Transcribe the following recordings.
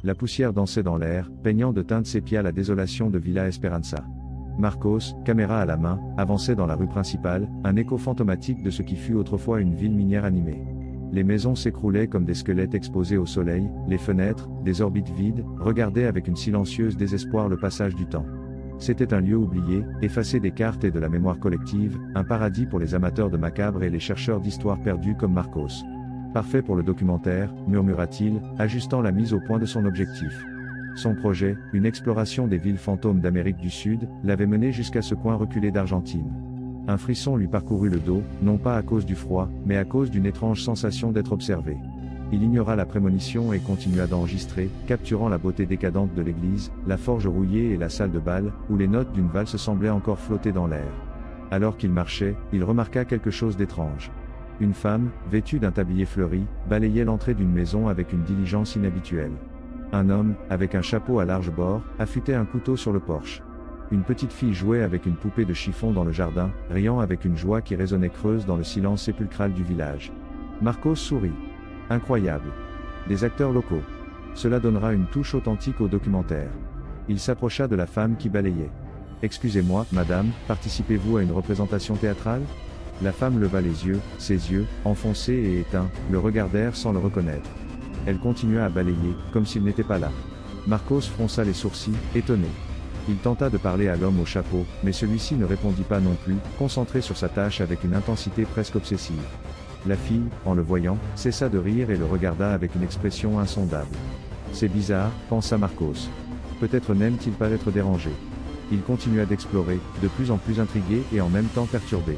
La poussière dansait dans l'air, peignant de teintes sépia la désolation de Villa Esperanza. Marcos, caméra à la main, avançait dans la rue principale, un écho fantomatique de ce qui fut autrefois une ville minière animée. Les maisons s'écroulaient comme des squelettes exposés au soleil, les fenêtres, des orbites vides, regardaient avec une silencieuse désespoir le passage du temps. C'était un lieu oublié, effacé des cartes et de la mémoire collective, un paradis pour les amateurs de macabre et les chercheurs d'histoires perdues comme Marcos. Parfait pour le documentaire, murmura-t-il, ajustant la mise au point de son objectif. Son projet, une exploration des villes fantômes d'Amérique du Sud, l'avait mené jusqu'à ce coin reculé d'Argentine. Un frisson lui parcourut le dos, non pas à cause du froid, mais à cause d'une étrange sensation d'être observé. Il ignora la prémonition et continua d'enregistrer, capturant la beauté décadente de l'église, la forge rouillée et la salle de bal, où les notes d'une valse semblaient encore flotter dans l'air. Alors qu'il marchait, il remarqua quelque chose d'étrange. Une femme, vêtue d'un tablier fleuri, balayait l'entrée d'une maison avec une diligence inhabituelle. Un homme, avec un chapeau à large bord, affûtait un couteau sur le porche. Une petite fille jouait avec une poupée de chiffon dans le jardin, riant avec une joie qui résonnait creuse dans le silence sépulcral du village. Marcos sourit. Incroyable. Des acteurs locaux. Cela donnera une touche authentique au documentaire. Il s'approcha de la femme qui balayait. Excusez-moi, madame, participez-vous à une représentation théâtrale ? La femme leva les yeux, ses yeux, enfoncés et éteints, le regardèrent sans le reconnaître. Elle continua à balayer, comme s'il n'était pas là. Marcos fronça les sourcils, étonné. Il tenta de parler à l'homme au chapeau, mais celui-ci ne répondit pas non plus, concentré sur sa tâche avec une intensité presque obsessive. La fille, en le voyant, cessa de rire et le regarda avec une expression insondable. C'est bizarre, pensa Marcos. Peut-être n'aime-t-il pas être dérangé. Il continua d'explorer, de plus en plus intrigué et en même temps perturbé.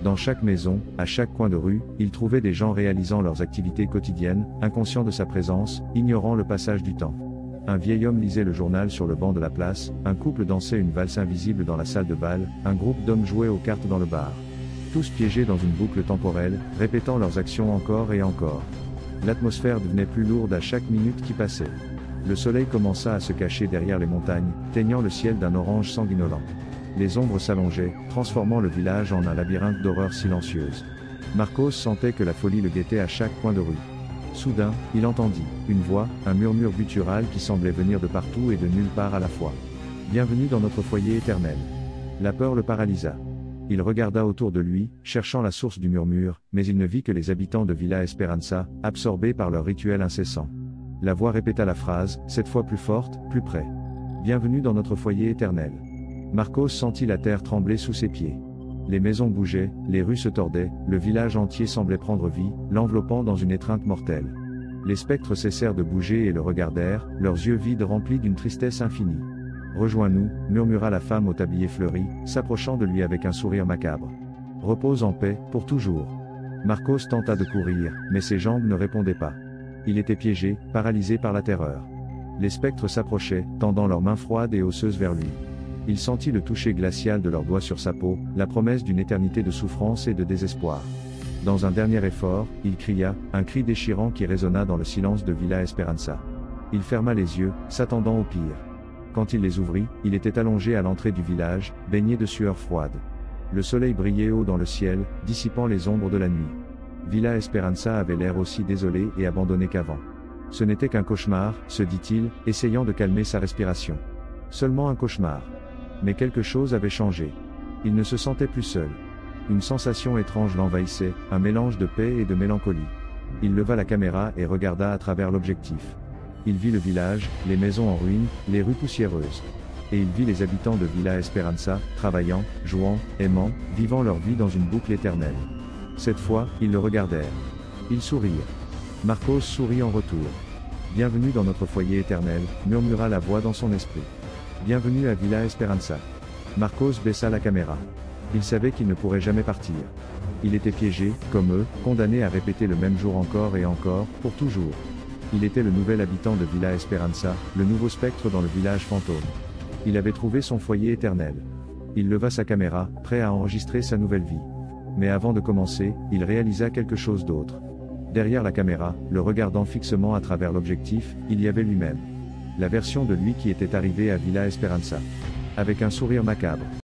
Dans chaque maison, à chaque coin de rue, il trouvait des gens réalisant leurs activités quotidiennes, inconscients de sa présence, ignorant le passage du temps. Un vieil homme lisait le journal sur le banc de la place, un couple dansait une valse invisible dans la salle de bal, un groupe d'hommes jouait aux cartes dans le bar. Tous piégés dans une boucle temporelle, répétant leurs actions encore et encore. L'atmosphère devenait plus lourde à chaque minute qui passait. Le soleil commença à se cacher derrière les montagnes, teignant le ciel d'un orange sanguinolent. Les ombres s'allongeaient, transformant le village en un labyrinthe d'horreurs silencieuses. Marcos sentait que la folie le guettait à chaque coin de rue. Soudain, il entendit une voix, un murmure guttural qui semblait venir de partout et de nulle part à la fois. « Bienvenue dans notre foyer éternel ». La peur le paralysa. Il regarda autour de lui, cherchant la source du murmure, mais il ne vit que les habitants de Villa Esperanza, absorbés par leur rituel incessant. La voix répéta la phrase, cette fois plus forte, plus près. « Bienvenue dans notre foyer éternel ». Marcos sentit la terre trembler sous ses pieds. Les maisons bougeaient, les rues se tordaient, le village entier semblait prendre vie, l'enveloppant dans une étreinte mortelle. Les spectres cessèrent de bouger et le regardèrent, leurs yeux vides remplis d'une tristesse infinie. « Rejoins-nous » murmura la femme au tablier fleuri, s'approchant de lui avec un sourire macabre. « Repose en paix, pour toujours. » Marcos tenta de courir, mais ses jambes ne répondaient pas. Il était piégé, paralysé par la terreur. Les spectres s'approchaient, tendant leurs mains froides et osseuses vers lui. Il sentit le toucher glacial de leurs doigts sur sa peau, la promesse d'une éternité de souffrance et de désespoir. Dans un dernier effort, il cria, un cri déchirant qui résonna dans le silence de Villa Esperanza. Il ferma les yeux, s'attendant au pire. Quand il les ouvrit, il était allongé à l'entrée du village, baigné de sueur froide. Le soleil brillait haut dans le ciel, dissipant les ombres de la nuit. Villa Esperanza avait l'air aussi désolé et abandonné qu'avant. Ce n'était qu'un cauchemar, se dit-il, essayant de calmer sa respiration. Seulement un cauchemar. Mais quelque chose avait changé. Il ne se sentait plus seul. Une sensation étrange l'envahissait, un mélange de paix et de mélancolie. Il leva la caméra et regarda à travers l'objectif. Il vit le village, les maisons en ruine, les rues poussiéreuses. Et il vit les habitants de Villa Esperanza, travaillant, jouant, aimant, vivant leur vie dans une boucle éternelle. Cette fois, ils le regardèrent. Ils sourirent. Marcos sourit en retour. « Bienvenue dans notre foyer éternel », murmura la voix dans son esprit. Bienvenue à Villa Esperanza. Marcos baissa la caméra. Il savait qu'il ne pourrait jamais partir. Il était piégé, comme eux, condamné à répéter le même jour encore et encore, pour toujours. Il était le nouvel habitant de Villa Esperanza, le nouveau spectre dans le village fantôme. Il avait trouvé son foyer éternel. Il leva sa caméra, prêt à enregistrer sa nouvelle vie. Mais avant de commencer, il réalisa quelque chose d'autre. Derrière la caméra, le regardant fixement à travers l'objectif, il y avait lui-même. La version de lui qui était arrivé à Villa Esperanza. Avec un sourire macabre.